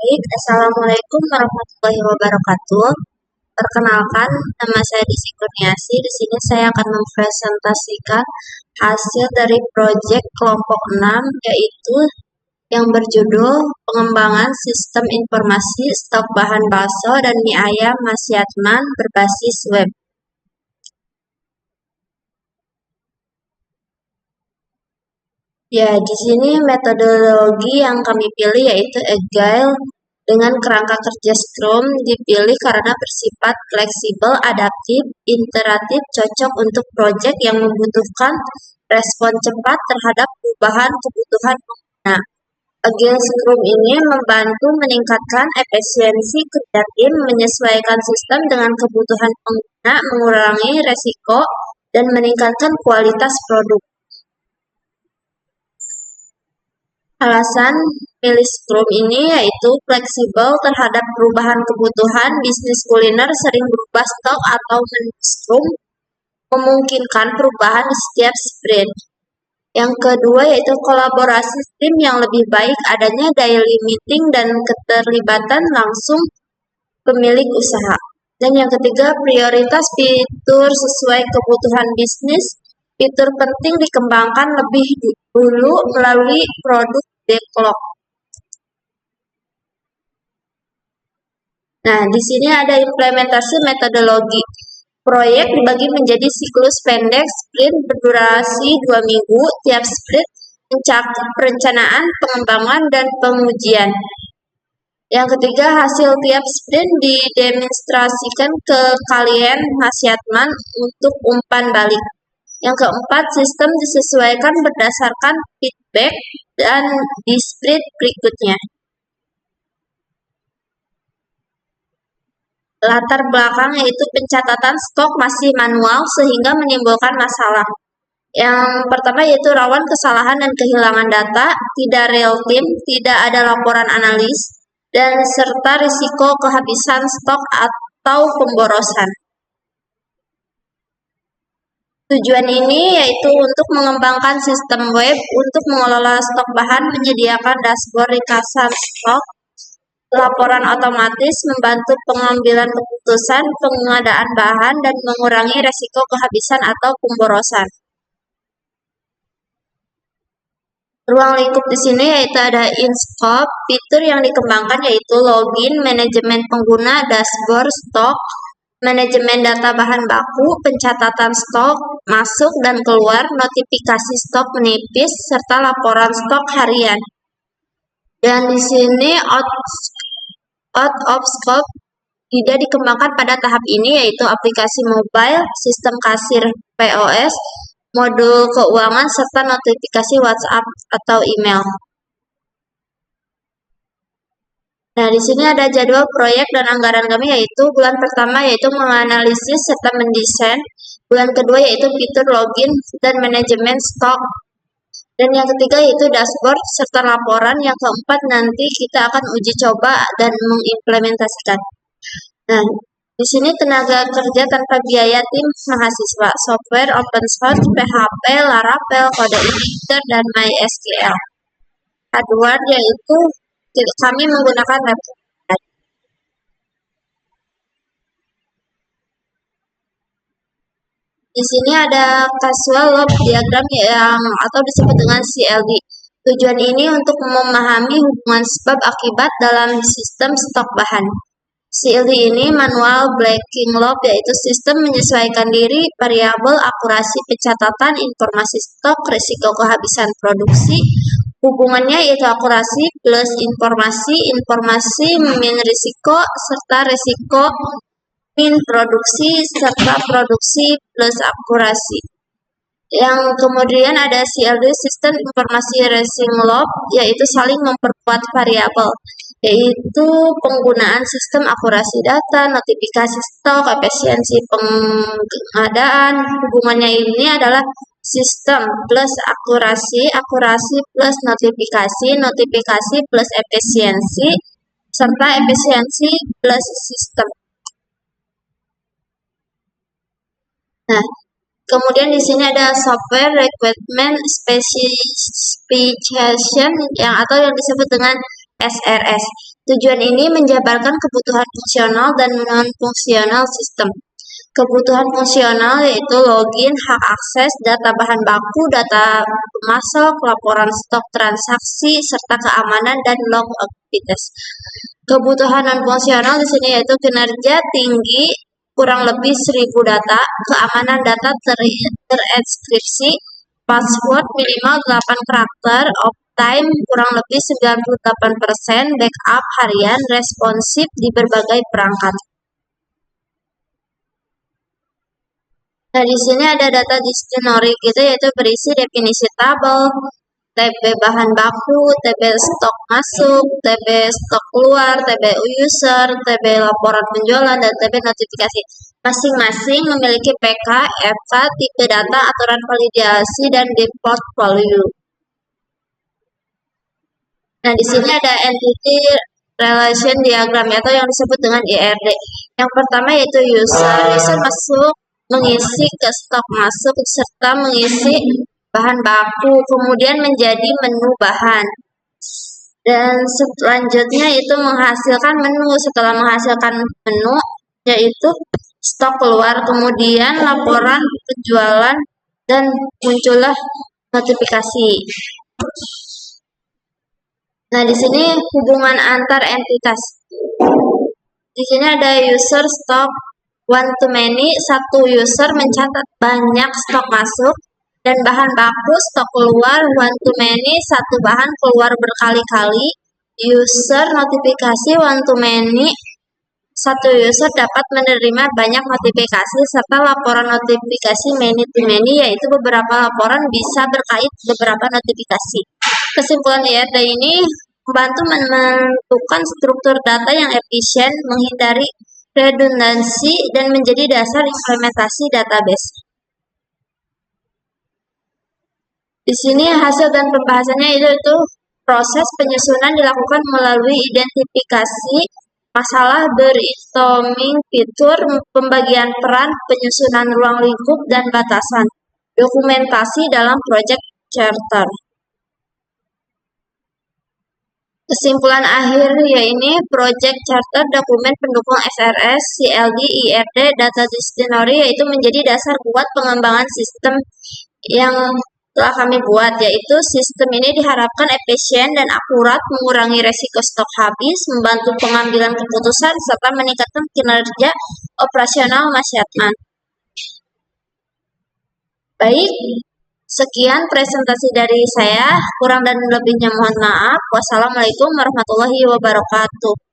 Baik, Assalamualaikum warahmatullahi wabarakatuh. Perkenalkan, nama saya Desi Kurniasi. Di sini saya akan mempresentasikan hasil dari proyek kelompok 6, yaitu yang berjudul Pengembangan Sistem Informasi Stok Bahan Bakso dan Mie Ayam Mas Yatman berbasis web. Ya, di sini metodologi yang kami pilih yaitu Agile dengan kerangka kerja Scrum dipilih karena bersifat fleksibel, adaptif, iteratif, cocok untuk proyek yang membutuhkan respon cepat terhadap perubahan kebutuhan pengguna. Agile Scrum ini membantu meningkatkan efisiensi kerja tim, menyesuaikan sistem dengan kebutuhan pengguna, mengurangi resiko, dan meningkatkan kualitas produk. Alasan pilih Scrum ini yaitu fleksibel terhadap perubahan kebutuhan bisnis kuliner sering berubah stok atau menu Scrum memungkinkan perubahan di setiap sprint. Yang kedua yaitu kolaborasi tim yang lebih baik, adanya daily meeting dan keterlibatan langsung pemilik usaha. Dan yang ketiga, prioritas fitur sesuai kebutuhan bisnis. Fitur penting dikembangkan lebih dulu melalui produk backlog. Nah, di sini ada implementasi metodologi. Proyek dibagi menjadi siklus pendek, sprint berdurasi 2 minggu, tiap sprint mencakup perencanaan, pengembangan, dan pengujian. Yang ketiga, hasil tiap sprint didemonstrasikan ke klien Mas Yatman untuk umpan balik. Yang keempat, sistem disesuaikan berdasarkan feedback dan di sprint berikutnya. Latar belakang yaitu pencatatan stok masih manual sehingga menimbulkan masalah. Yang pertama yaitu rawan kesalahan dan kehilangan data, tidak real time, tidak ada laporan analis, dan serta risiko kehabisan stok atau pemborosan. Tujuan ini yaitu untuk mengembangkan sistem web untuk mengelola stok bahan, menyediakan dashboard ringkasan stok, laporan otomatis, membantu pengambilan keputusan, pengadaan bahan, dan mengurangi resiko kehabisan atau pemborosan. Ruang lingkup di sini yaitu ada in-scope, fitur yang dikembangkan yaitu login, manajemen pengguna, dashboard, stok, manajemen data bahan baku, pencatatan stok, masuk dan keluar, notifikasi stok menipis, serta laporan stok harian. Dan di sini out of scope tidak dikembangkan pada tahap ini yaitu aplikasi mobile, sistem kasir POS, modul keuangan, serta notifikasi WhatsApp atau email. Nah, di sini ada jadwal proyek dan anggaran kami yaitu bulan pertama yaitu menganalisis serta mendesain, bulan kedua yaitu fitur login dan manajemen stok, dan yang ketiga yaitu dashboard serta laporan, yang keempat nanti kita akan uji coba dan mengimplementasikan. Nah, di sini tenaga kerja tanpa biaya tim mahasiswa, software open source, PHP, Laravel, kode editor, dan MySQL. Hardware yaitu kami menggunakan laptop. Di sini ada casual load diagram yang atau disebut dengan CLD. Tujuan ini untuk memahami hubungan sebab akibat dalam sistem stok bahan. CLD ini manual blocking loop yaitu sistem menyesuaikan diri, variabel, akurasi pencatatan, informasi stok, risiko kehabisan produksi. Hubungannya yaitu akurasi plus informasi min risiko, serta risiko min produksi, serta produksi plus akurasi. Yang kemudian ada CLD, System Informasi Racing Loop, yaitu saling memperkuat variabel, yaitu penggunaan sistem akurasi data, notifikasi stok, efisiensi pengadaan. Hubungannya ini adalah sistem plus akurasi, akurasi plus notifikasi plus efisiensi, serta efisiensi plus sistem. Nah, kemudian di sini ada software requirement specification yang atau yang disebut dengan SRS. Tujuan ini menjabarkan kebutuhan fungsional dan non-fungsional sistem. Kebutuhan fungsional yaitu login, hak akses, data bahan baku, data pemasok, laporan stok transaksi, serta keamanan dan log aktivitas. Kebutuhan non-fungsional di sini yaitu kinerja tinggi, kurang lebih 1000 data, keamanan data terenskripsi, password minimal 8 karakter, uptime kurang lebih 98%, backup harian, responsif di berbagai perangkat. Nah, di sini ada data dictionary gitu, yaitu berisi definisi tabel, TB bahan baku, TB stok masuk, TB stok keluar, TB user, TB laporan penjualan, dan TB notifikasi. Masing-masing memiliki PK, FK, tipe data, aturan validasi, dan default value. Nah, di sini ada entity relation diagram atau yang disebut dengan IRD. Yang pertama yaitu user masuk mengisi ke stok masuk serta mengisi bahan baku, kemudian menjadi menu bahan. Dan selanjutnya itu menghasilkan menu. Setelah menghasilkan menu yaitu stok keluar, kemudian laporan penjualan dan muncullah notifikasi. Nah, di sini hubungan antar entitas. Di sini ada user stok one to many, satu user mencatat banyak stok masuk, dan bahan baku stok keluar one to many, satu bahan keluar berkali-kali. User notifikasi one to many, satu user dapat menerima banyak notifikasi, serta laporan notifikasi many to many, yaitu beberapa laporan bisa berkait beberapa notifikasi. Kesimpulan IRD ini membantu menentukan struktur data yang efisien, menghindari redundansi, dan menjadi dasar implementasi database. Di sini hasil dan pembahasannya itu proses penyusunan dilakukan melalui identifikasi masalah, brainstorming fitur, pembagian peran, penyusunan ruang lingkup, dan batasan. Dokumentasi dalam project charter. Kesimpulan akhir yaitu project charter dokumen pendukung SRS, CLD, IRD, data dictionary yaitu menjadi dasar buat pengembangan sistem yang telah kami buat, yaitu sistem ini diharapkan efisien dan akurat, mengurangi resiko stok habis, membantu pengambilan keputusan, serta meningkatkan kinerja operasional Masyadman. Baik, sekian presentasi dari saya, kurang dan lebihnya mohon maaf. Wassalamualaikum warahmatullahi wabarakatuh.